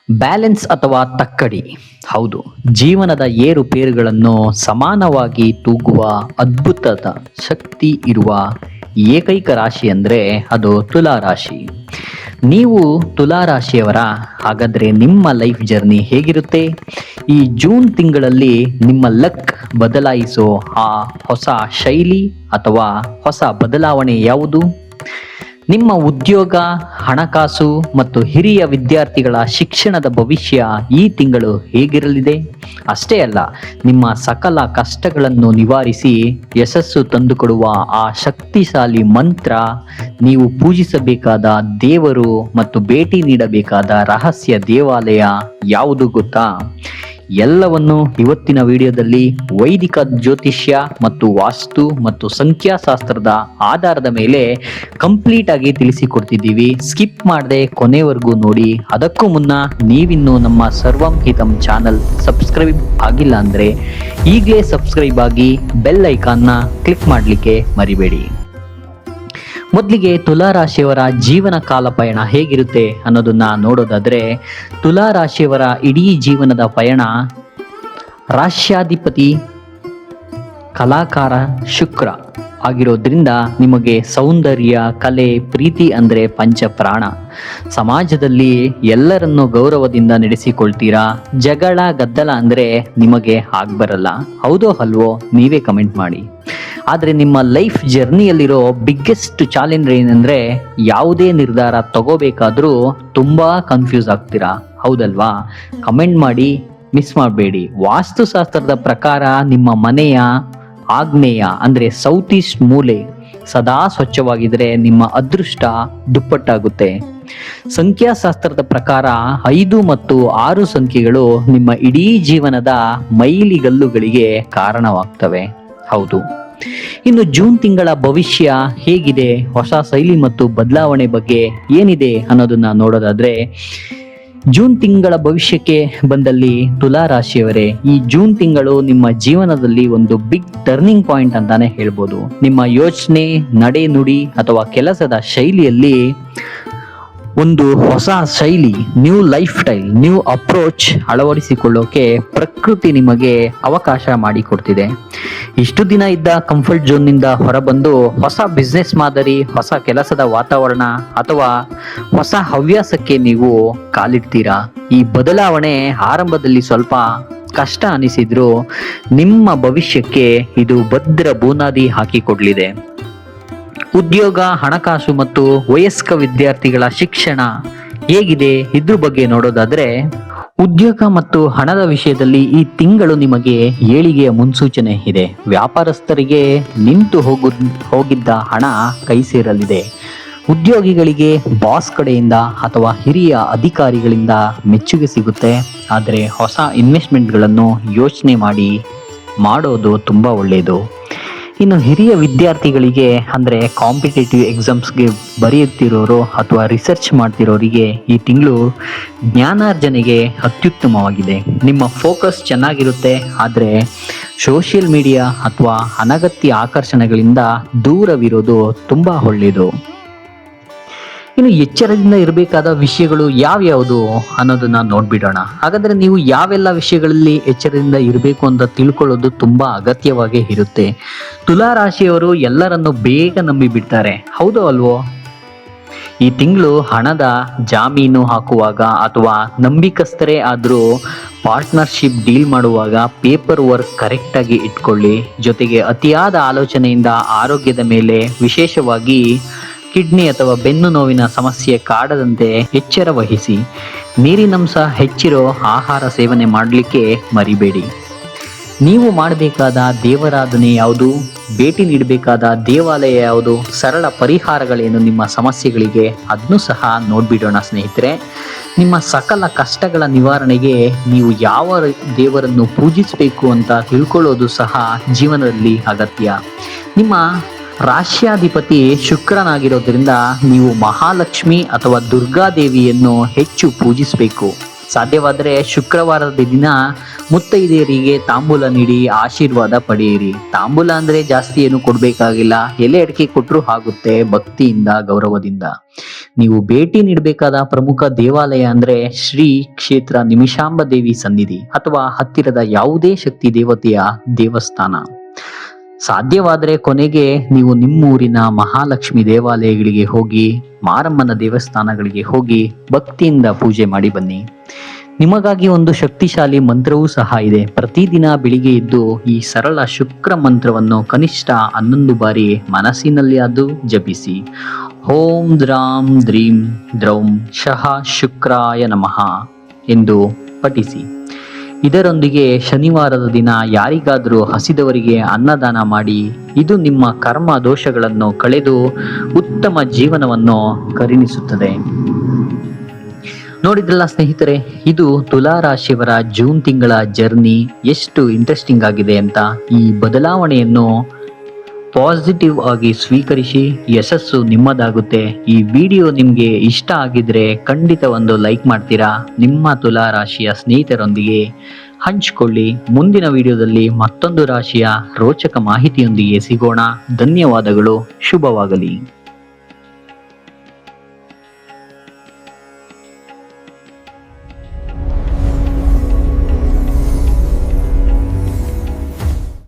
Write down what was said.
Balance ಅಥವಾ ತಕ್ಕಡಿ. ಹೌದು, ಜೀವನದ ಏರುಪೇರುಗಳನ್ನು ಸಮಾನವಾಗಿ ತೂಗುವ ಅದ್ಭುತದ ಶಕ್ತಿ ಇರುವ ಏಕೈಕ ರಾಶಿ ಅಂದರೆ ಅದು ತುಲಾ ರಾಶಿ. ನೀವು ತುಲಾ ರಾಶಿಯವರ? ಹಾಗಾದರೆ ನಿಮ್ಮ ಲೈಫ್ ಜರ್ನಿ ಹೇಗಿರುತ್ತೆ? ಈ ಜೂನ್ ತಿಂಗಳಲ್ಲಿ ನಿಮ್ಮ ಲಕ್ ಬದಲಾಯಿಸೋ ಆ ಹೊಸ ಶೈಲಿ ಅಥವಾ ಹೊಸ ಬದಲಾವಣೆ ಯಾವುದು? ನಿಮ್ಮ ಉದ್ಯೋಗ, ಹಣಕಾಸು ಮತ್ತು ಹಿರಿಯ ವಿದ್ಯಾರ್ಥಿಗಳ ಶಿಕ್ಷಣದ ಭವಿಷ್ಯ ಈ ತಿಂಗಳು ಹೇಗಿರಲಿದೆ? ಅಷ್ಟೇ ಅಲ್ಲ, ನಿಮ್ಮ ಸಕಲ ಕಷ್ಟಗಳನ್ನು ನಿವಾರಿಸಿ ಯಶಸ್ಸು ತಂದುಕೊಡುವ ಆ ಶಕ್ತಿಶಾಲಿ ಮಂತ್ರ, ನೀವು ಪೂಜಿಸಬೇಕಾದ ದೇವರು ಮತ್ತು ಭೇಟಿ ನೀಡಬೇಕಾದ ರಹಸ್ಯ ದೇವಾಲಯ ಯಾವುದು ಗೊತ್ತಾ? ಎಲ್ಲವನ್ನು ಇವತ್ತಿನ ವಿಡಿಯೋದಲ್ಲಿ ವೈದಿಕ ಜ್ಯೋತಿಷ್ಯ ಮತ್ತು ವಾಸ್ತು ಮತ್ತು ಸಂಖ್ಯಾಶಾಸ್ತ್ರದ ಆಧಾರದ ಮೇಲೆ ಕಂಪ್ಲೀಟ್ ಆಗಿ ತಿಳಿಸಿಕೊಡ್ತಿದ್ದೀವಿ. ಸ್ಕಿಪ್ ಮಾಡದೆ ಕೊನೆವರೆಗೂ ನೋಡಿ. ಅದಕ್ಕೂ ಮುನ್ನ ನೀವಿನ್ನು ನಮ್ಮ ಸರ್ವಂ ಹಿತಂ ಚಾನಲ್ ಸಬ್ಸ್ಕ್ರೈಬ್ ಆಗಿಲ್ಲ ಅಂದರೆ ಈಗಲೇ ಸಬ್ಸ್ಕ್ರೈಬ್ ಆಗಿ ಬೆಲ್ ಐಕಾನ್ನ ಕ್ಲಿಕ್ ಮಾಡಲಿಕ್ಕೆ ಮರಿಬೇಡಿ. ಮೊದಲಿಗೆ ತುಲಾ ರಾಶಿಯವರ ಜೀವನ ಕಾಲ ಪಯಣ ಹೇಗಿರುತ್ತೆ ಅನ್ನೋದನ್ನ ನೋಡೋದಾದ್ರೆ, ತುಲಾ ರಾಶಿಯವರ ಇಡೀ ಜೀವನದ ಪಯಣ ರಾಶ್ಯಾಧಿಪತಿ ಕಲಾಕಾರ ಶುಕ್ರ ಆಗಿರೋದ್ರಿಂದ ನಿಮಗೆ ಸೌಂದರ್ಯ, ಕಲೆ, ಪ್ರೀತಿ ಅಂದರೆ ಪಂಚಪ್ರಾಣ. ಸಮಾಜದಲ್ಲಿ ಎಲ್ಲರನ್ನು ಗೌರವದಿಂದ ನಡೆಸಿಕೊಳ್ತೀರಾ. ಜಗಳ ಗದ್ದಲ ಅಂದರೆ ನಿಮಗೆ ಆಗ್ಬರಲ್ಲ. ಹೌದೋ ಅಲ್ವೋ? ನೀವೇ ಕಮೆಂಟ್ ಮಾಡಿ. ಆದರೆ ನಿಮ್ಮ ಲೈಫ್ ಜರ್ನಿಯಲ್ಲಿರೋ ಬಿಗ್ಗೆಸ್ಟ್ ಚಾಲೆಂಜ್ ಏನಂದರೆ, ಯಾವುದೇ ನಿರ್ಧಾರ ತಗೋಬೇಕಾದ್ರೂ ತುಂಬ ಕನ್ಫ್ಯೂಸ್ ಆಗ್ತೀರಾ. ಹೌದಲ್ವಾ? ಕಮೆಂಟ್ ಮಾಡಿ, ಮಿಸ್ ಮಾಡಬೇಡಿ. ವಾಸ್ತುಶಾಸ್ತ್ರದ ಪ್ರಕಾರ ನಿಮ್ಮ ಮನೆಯ ಆಗ್ನೇಯ ಅಂದರೆ ಸೌತ್ ಈಸ್ಟ್ ಮೂಲೆ ಸದಾ ಸ್ವಚ್ಛವಾಗಿದ್ರೆ ನಿಮ್ಮ ಅದೃಷ್ಟ ದುಪ್ಪಟ್ಟಾಗುತ್ತೆ. ಸಂಖ್ಯಾಶಾಸ್ತ್ರದ ಪ್ರಕಾರ 5 ಮತ್ತು 6 ಸಂಖ್ಯೆಗಳು ನಿಮ್ಮ ಇಡೀ ಜೀವನದ ಮೈಲಿಗಲ್ಲುಗಳಿಗೆ ಕಾರಣವಾಗ್ತವೆ. ಹೌದು. ಇನ್ನು ಜೂನ್ ತಿಂಗಳ ಭವಿಷ್ಯ ಹೇಗಿದೆ, ಹೊಸ ಶೈಲಿ ಮತ್ತು ಬದಲಾವಣೆ ಬಗ್ಗೆ ಏನಿದೆ ಅನ್ನೋದನ್ನ ನೋಡೋದಾದ್ರೆ, ಜೂನ್ ತಿಂಗಳ ಭವಿಷ್ಯಕ್ಕೆ ಬಂದಲ್ಲಿ ತುಲಾ ರಾಶಿಯವರೇ, ಈ ಜೂನ್ ತಿಂಗಳು ನಿಮ್ಮ ಜೀವನದಲ್ಲಿ ಒಂದು ಬಿಗ್ ಟರ್ನಿಂಗ್ ಪಾಯಿಂಟ್ ಅಂತಾನೆ ಹೇಳ್ಬೋದು. ನಿಮ್ಮ ಯೋಚನೆ, ನಡೆ, ನುಡಿ ಅಥವಾ ಕೆಲಸದ ಶೈಲಿಯಲ್ಲಿ ಒಂದು ಹೊಸ ಶೈಲಿ, new lifestyle, new approach ಅಳವಡಿಸಿಕೊಳ್ಳೋಕೆ ಪ್ರಕೃತಿ ನಿಮಗೆ ಅವಕಾಶ ಮಾಡಿಕೊಡ್ತಿದೆ. ಇಷ್ಟು ದಿನ ಇದ್ದ ಕಂಫರ್ಟ್ ಝೋನ್ನಿಂದ ಹೊರಬಂದು ಹೊಸ ಬಿಸ್ನೆಸ್ ಮಾದರಿ, ಹೊಸ ಕೆಲಸದ ವಾತಾವರಣ ಅಥವಾ ಹೊಸ ಹವ್ಯಾಸಕ್ಕೆ ನೀವು ಕಾಲಿಡ್ತೀರಾ. ಈ ಬದಲಾವಣೆ ಆರಂಭದಲ್ಲಿ ಸ್ವಲ್ಪ ಕಷ್ಟ ಅನಿಸಿದ್ರು ನಿಮ್ಮ ಭವಿಷ್ಯಕ್ಕೆ ಇದು ಭದ್ರ ಬುನಾದಿ ಹಾಕಿಕೊಡ್ಲಿದೆ. ಉದ್ಯೋಗ, ಹಣಕಾಸು ಮತ್ತು ವಯಸ್ಕ ವಿದ್ಯಾರ್ಥಿಗಳ ಶಿಕ್ಷಣ ಹೇಗಿದೆ ಇದ್ರ ಬಗ್ಗೆ ನೋಡೋದಾದ್ರೆ, ಉದ್ಯೋಗ ಮತ್ತು ಹಣದ ವಿಷಯದಲ್ಲಿ ಈ ತಿಂಗಳು ನಿಮಗೆ ಏಳಿಗೆಯ ಮುನ್ಸೂಚನೆ ಇದೆ. ವ್ಯಾಪಾರಸ್ಥರಿಗೆ ನಿಂತು ಹೋಗಿದ್ದ ಹಣ ಕೈ ಸೇರಲಿದೆ. ಉದ್ಯೋಗಿಗಳಿಗೆ ಬಾಸ್ ಕಡೆಯಿಂದ ಅಥವಾ ಹಿರಿಯ ಅಧಿಕಾರಿಗಳಿಂದ ಮೆಚ್ಚುಗೆ ಸಿಗುತ್ತೆ. ಆದರೆ ಹೊಸ ಇನ್ವೆಸ್ಟ್ಮೆಂಟ್ಗಳನ್ನು ಯೋಚನೆ ಮಾಡೋದು ತುಂಬ ಒಳ್ಳೆಯದು. ಇನ್ನು ಹಿರಿಯ ವಿದ್ಯಾರ್ಥಿಗಳಿಗೆ ಅಂದರೆ ಕಾಂಪಿಟೇಟಿವ್ ಎಕ್ಸಾಮ್ಸ್ಗೆ ಬರೆಯುತ್ತಿರೋರು ಅಥವಾ ರಿಸರ್ಚ್ ಮಾಡ್ತಿರೋರಿಗೆ ಈ ತಿಂಗಳು ಜ್ಞಾನಾರ್ಜನೆಗೆ ಅತ್ಯುತ್ತಮವಾಗಿದೆ. ನಿಮ್ಮ ಫೋಕಸ್ ಚೆನ್ನಾಗಿರುತ್ತೆ, ಆದರೆ ಸೋಷಿಯಲ್ ಮೀಡಿಯಾ ಅಥವಾ ಅನಗತ್ಯ ಆಕರ್ಷಣೆಗಳಿಂದ ದೂರವಿರೋದು ತುಂಬ ಒಳ್ಳೆಯದು. ಇನ್ನು ಎಚ್ಚರದಿಂದ ಇರಬೇಕಾದ ವಿಷಯಗಳು ಯಾವ್ಯಾವುದು ಅನ್ನೋದನ್ನ ನೋಡ್ಬಿಡೋಣ. ಹಾಗಾದ್ರೆ ನೀವು ಯಾವೆಲ್ಲ ವಿಷಯಗಳಲ್ಲಿ ಎಚ್ಚರದಿಂದ ಇರಬೇಕು ಅಂತ ತಿಳ್ಕೊಳ್ಳೋದು ತುಂಬಾ ಅಗತ್ಯವಾಗಿ ಇರುತ್ತೆ. ತುಲಾ ರಾಶಿಯವರು ಎಲ್ಲರನ್ನು ಬೇಗ ನಂಬಿ ಬಿಡ್ತಾರೆ. ಹೌದೋ ಅಲ್ವೋ? ಈ ತಿಂಗಳು ಹಣದ ಜಾಮೀನು ಹಾಕುವಾಗ ಅಥವಾ ನಂಬಿಕಸ್ಥರೇ ಆದರೂ ಪಾರ್ಟ್ನರ್ಶಿಪ್ ಡೀಲ್ ಮಾಡುವಾಗ ಪೇಪರ್ ವರ್ಕ್ ಕರೆಕ್ಟಾಗಿ ಇಟ್ಕೊಳ್ಳಿ. ಜೊತೆಗೆ ಅತಿಯಾದ ಆಲೋಚನೆಯಿಂದ ಆರೋಗ್ಯದ ಮೇಲೆ, ವಿಶೇಷವಾಗಿ ಕಿಡ್ನಿ ಅಥವಾ ಬೆನ್ನು ನೋವಿನ ಸಮಸ್ಯೆ ಕಾಡದಂತೆ ಎಚ್ಚರ ವಹಿಸಿ. ನೀರಿನಂಶ ಹೆಚ್ಚಿರೋ ಆಹಾರ ಸೇವನೆ ಮಾಡಲಿಕ್ಕೆ ಮರಿಬೇಡಿ. ನೀವು ಮಾಡಬೇಕಾದ ದೇವರಾಧನೆ ಯಾವುದು, ಭೇಟಿ ನೀಡಬೇಕಾದ ದೇವಾಲಯ ಯಾವುದು, ಸರಳ ಪರಿಹಾರಗಳೇನು ನಿಮ್ಮ ಸಮಸ್ಯೆಗಳಿಗೆ, ಅದನ್ನು ಸಹ ನೋಡ್ಬಿಡೋಣ ಸ್ನೇಹಿತರೆ. ನಿಮ್ಮ ಸಕಲ ಕಷ್ಟಗಳ ನಿವಾರಣೆಗೆ ನೀವು ಯಾವ ದೇವರನ್ನು ಪೂಜಿಸಬೇಕು ಅಂತ ತಿಳ್ಕೊಳ್ಳೋದು ಸಹ ಜೀವನದಲ್ಲಿ ಅಗತ್ಯ. ನಿಮ್ಮ ರಾಶ್ಯಾಧಿಪತಿ ಶುಕ್ರನಾಗಿರೋದ್ರಿಂದ ನೀವು ಮಹಾಲಕ್ಷ್ಮಿ ಅಥವಾ ದುರ್ಗಾದೇವಿಯನ್ನು ಹೆಚ್ಚು ಪೂಜಿಸಬೇಕು. ಸಾಧ್ಯವಾದರೆ ಶುಕ್ರವಾರದ ದಿನ ಮುತ್ತೈದೆಯರಿಗೆ ತಾಂಬೂಲ ನೀಡಿ ಆಶೀರ್ವಾದ ಪಡೆಯಿರಿ. ತಾಂಬೂಲ ಅಂದ್ರೆ ಜಾಸ್ತಿ ಏನು ಕೊಡ್ಬೇಕಾಗಿಲ್ಲ, ಎಲೆ ಅಡಿಕೆ ಕೊಟ್ಟರು ಆಗುತ್ತೆ, ಭಕ್ತಿಯಿಂದ ಗೌರವದಿಂದ. ನೀವು ಭೇಟಿ ನೀಡಬೇಕಾದ ಪ್ರಮುಖ ದೇವಾಲಯ ಅಂದ್ರೆ ಶ್ರೀ ಕ್ಷೇತ್ರ ನಿಮಿಷಾಂಬ ದೇವಿ ಸನ್ನಿಧಿ ಅಥವಾ ಹತ್ತಿರದ ಯಾವುದೇ ಶಕ್ತಿ ದೇವತೆಯ ದೇವಸ್ಥಾನ. ಸಾಧ್ಯವಾದರೆ ಕೊನೆಗೆ ನೀವು ನಿಮ್ಮೂರಿನ ಮಹಾಲಕ್ಷ್ಮಿ ದೇವಾಲಯಗಳಿಗೆ ಹೋಗಿ, ಮಾರಮ್ಮನ ದೇವಸ್ಥಾನಗಳಿಗೆ ಹೋಗಿ ಭಕ್ತಿಯಿಂದ ಪೂಜೆ ಮಾಡಿ ಬನ್ನಿ. ನಿಮಗಾಗಿ ಒಂದು ಶಕ್ತಿಶಾಲಿ ಮಂತ್ರವೂ ಸಹ ಇದೆ. ಪ್ರತಿದಿನ ಬೆಳಿಗ್ಗೆ ಎದ್ದು ಈ ಸರಳ ಶುಕ್ರ ಮಂತ್ರವನ್ನು ಕನಿಷ್ಠ 11 ಬಾರಿ ಮನಸ್ಸಿನಲ್ಲಿ ಅದು ಜಪಿಸಿ. ಓಂ ದ್ರಾಂ ದ್ರೀಂ ದ್ರೌಂ ಶಃ ಶುಕ್ರಾಯ ನಮಃ ಎಂದು ಪಠಿಸಿ. ಇದರೊಂದಿಗೆ ಶನಿವಾರದ ದಿನ ಯಾರಿಗಾದರೂ ಹಸಿದವರಿಗೆ ಅನ್ನದಾನ ಮಾಡಿ. ಇದು ನಿಮ್ಮ ಕರ್ಮ ದೋಷಗಳನ್ನು ಕಳೆದು ಉತ್ತಮ ಜೀವನವನ್ನು ಕರುಣಿಸುತ್ತದೆ. ನೋಡಿದ್ರಲ್ಲ ಸ್ನೇಹಿತರೆ, ಇದು ತುಲಾ ರಾಶಿಯವರ ಜೂನ್ ತಿಂಗಳ ಜರ್ನಿ ಎಷ್ಟು ಇಂಟ್ರೆಸ್ಟಿಂಗ್ ಆಗಿದೆ ಅಂತ. ಈ ಬದಲಾವಣೆಯನ್ನು ಪಾಸಿಟಿವ್ ಆಗಿ ಸ್ವೀಕರಿಸಿ, ಯಶಸ್ಸು ನಿಮ್ಮದಾಗುತ್ತೆ. ಈ ವಿಡಿಯೋ ನಿಮಗೆ ಇಷ್ಟ ಆಗಿದ್ರೆ ಖಂಡಿತ ಒಂದು ಲೈಕ್ ಮಾಡ್ತೀರಾ. ನಿಮ್ಮ ತುಲಾ ರಾಶಿಯ ಸ್ನೇಹಿತರೊಂದಿಗೆ ಹಂಚಿಕೊಳ್ಳಿ. ಮುಂದಿನ ವಿಡಿಯೋದಲ್ಲಿ ಮತ್ತೊಂದು ರಾಶಿಯ ರೋಚಕ ಮಾಹಿತಿಯೊಂದಿಗೆ ಸಿಗೋಣ. ಧನ್ಯವಾದಗಳು. ಶುಭವಾಗಲಿ.